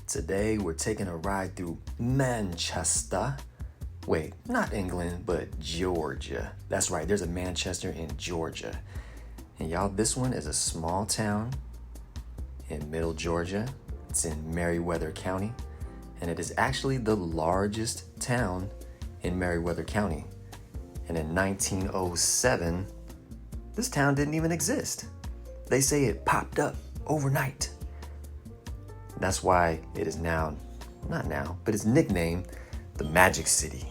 Today we're taking a ride through Manchester. Wait, not England, but Georgia. That's right, there's a Manchester in Georgia. And y'all, this one is a small town in middle Georgia. It's in Meriwether County. And it is actually the largest town in Meriwether County. And in 1907, this town didn't even exist. They say it popped up overnight. That's why it is now, not now, but it's nicknamed the Magic City.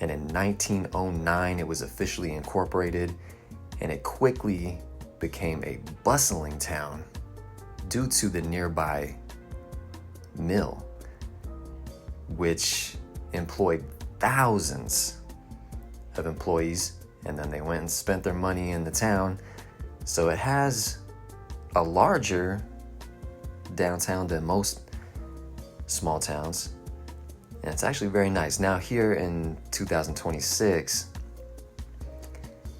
And in 1909, it was officially incorporated, and it quickly became a bustling town due to the nearby mill, which employed thousands of employees, and then they went and spent their money in the town. So it has a larger downtown than most small towns, and it's actually very nice. Now here in 2026,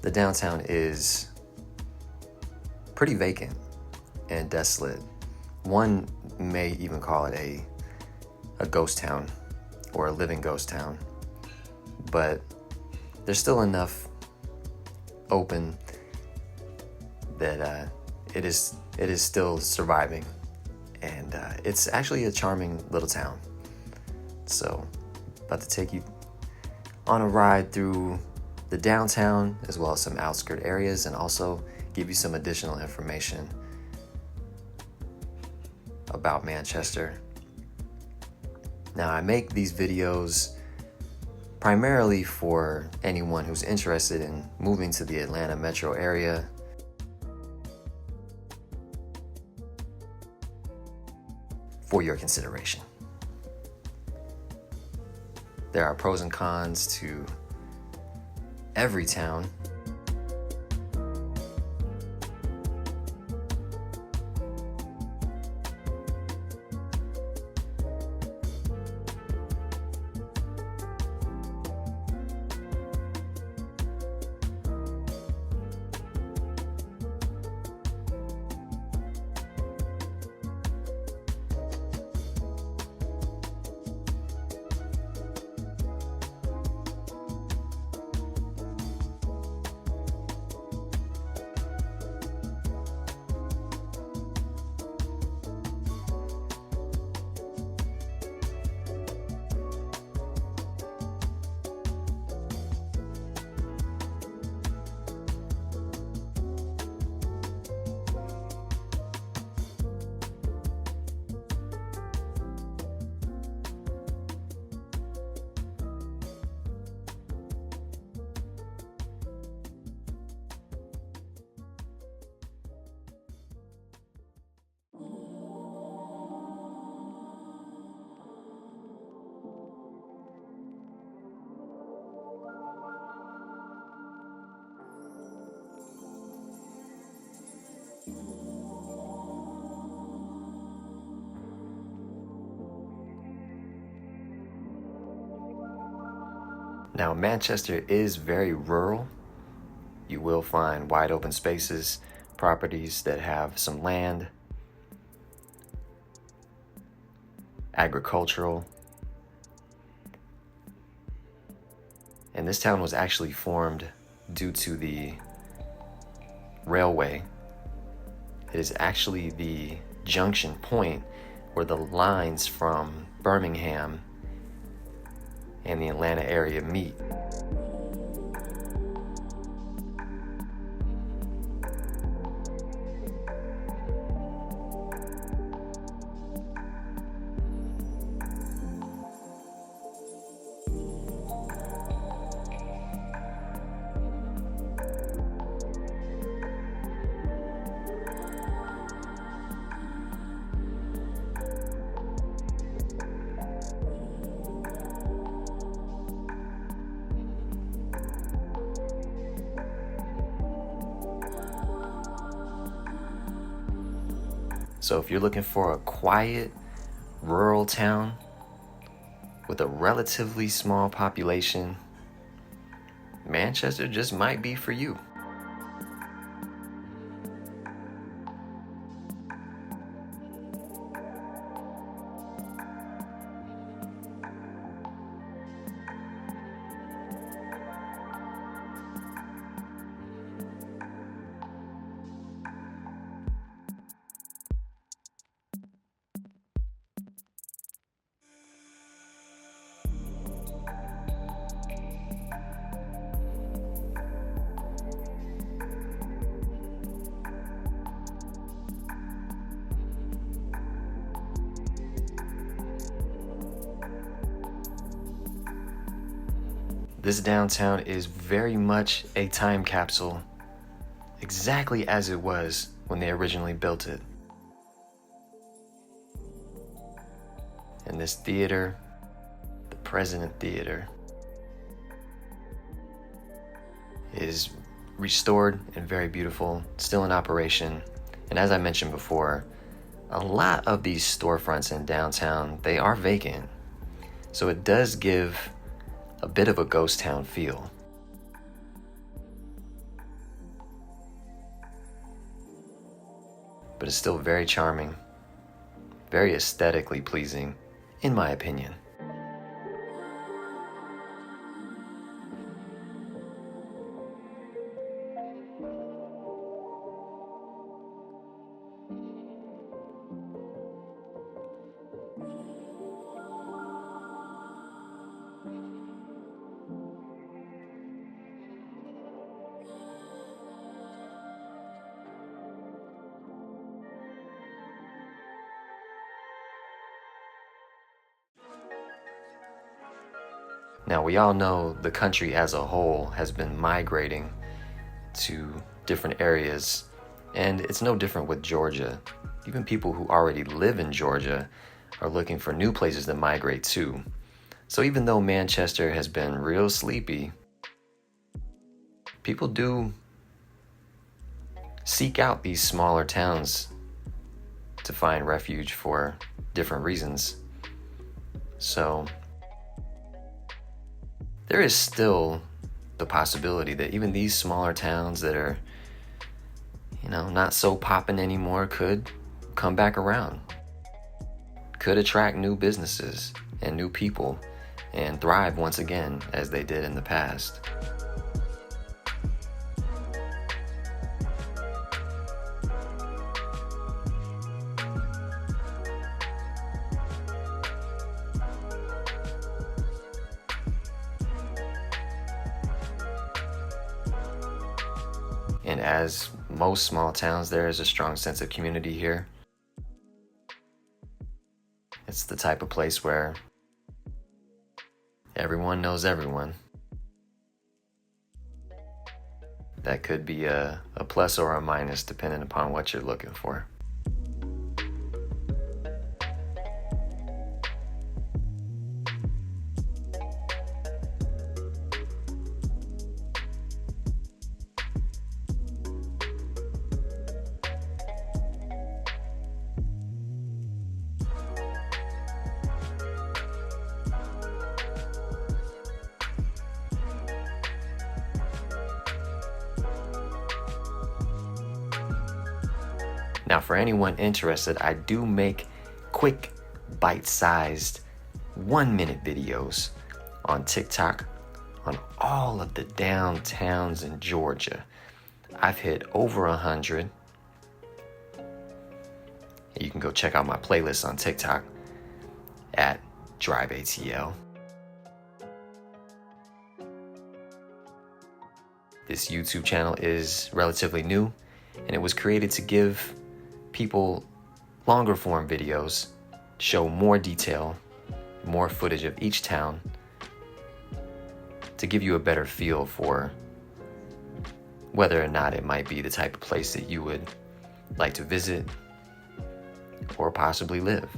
the downtown is pretty vacant and desolate. One may even call it a ghost town or a living ghost town, but there's still enough open that it is still surviving. And it's actually a charming little town. So, about to take you on a ride through the downtown as well as some outskirt areas, and also give you some additional information about Manchester. Now, I make these videos primarily for anyone who's interested in moving to the Atlanta metro area. For your consideration. There are pros and cons to every town. Now, Manchester is very rural. You will find wide open spaces, properties that have some land, agricultural. And this town was actually formed due to the railway. It is actually the junction point where the lines from Birmingham and the Atlanta area meet. So if you're looking for a quiet, rural town with a relatively small population, Manchester just might be for you. This downtown is very much a time capsule, exactly as it was when they originally built it. And this theater, the President Theater, is restored and very beautiful, still in operation. And as I mentioned before, a lot of these storefronts in downtown, they are vacant. So it does give a bit of a ghost town feel. But it's still very charming, very aesthetically pleasing, in my opinion. Now, we all know the country as a whole has been migrating to different areas, and it's no different with Georgia. Even people who already live in Georgia are looking for new places to migrate to. So even though Manchester has been real sleepy, people do seek out these smaller towns to find refuge for different reasons. So there is still the possibility that even these smaller towns that are, not so poppin' anymore could come back around, could attract new businesses and new people and thrive once again as they did in the past. And as most small towns, there is a strong sense of community here. It's the type of place where everyone knows everyone. That could be a plus or a minus depending upon what you're looking for. Now, for anyone interested, I do make quick, bite-sized 1-minute videos on TikTok on all of the downtowns in Georgia. I've hit over 100. You can go check out my playlist on TikTok at DriveATL. This YouTube channel is relatively new, and it was created to give people longer form videos, show more detail, more footage of each town, to give you a better feel for whether or not it might be the type of place that you would like to visit or possibly live.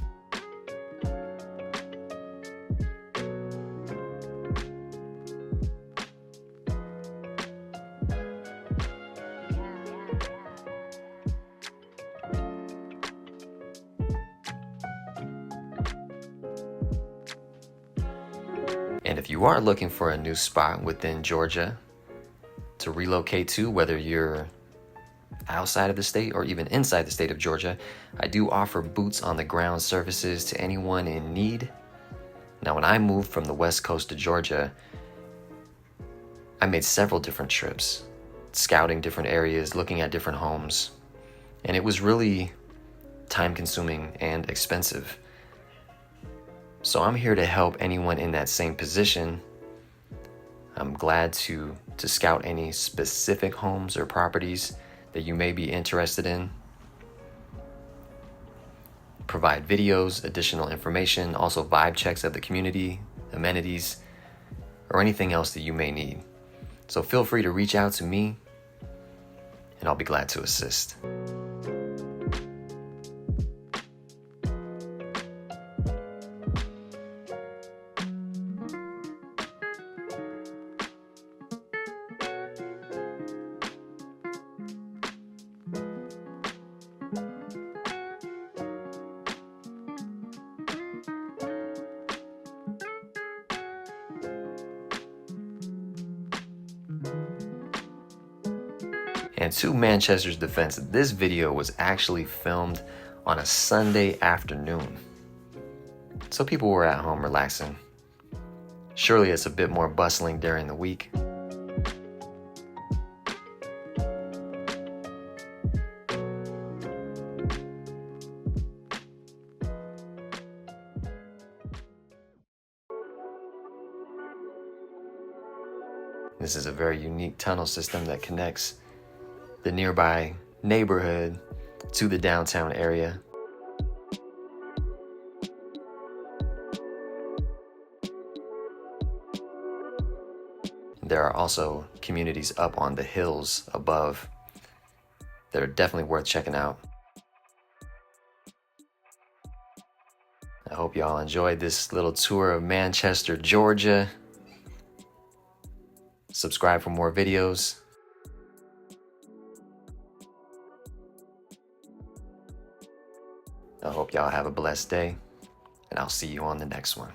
And if you are looking for a new spot within Georgia to relocate to, whether you're outside of the state or even inside the state of Georgia, I do offer boots on the ground services to anyone in need. Now, when I moved from the West Coast to Georgia, I made several different trips, scouting different areas, looking at different homes, and it was really time-consuming and expensive. So I'm here to help anyone in that same position. I'm glad to scout any specific homes or properties that you may be interested in. Provide videos, additional information, also vibe checks of the community, amenities, or anything else that you may need. So feel free to reach out to me and I'll be glad to assist. And to Manchester's defense, this video was actually filmed on a Sunday afternoon. So people were at home relaxing. Surely it's a bit more bustling during the week. This is a very unique tunnel system that connects the nearby neighborhood to the downtown area. There are also communities up on the hills above that are definitely worth checking out. I hope y'all enjoyed this little tour of Manchester, Georgia. Subscribe for more videos. I hope y'all have a blessed day, and I'll see you on the next one.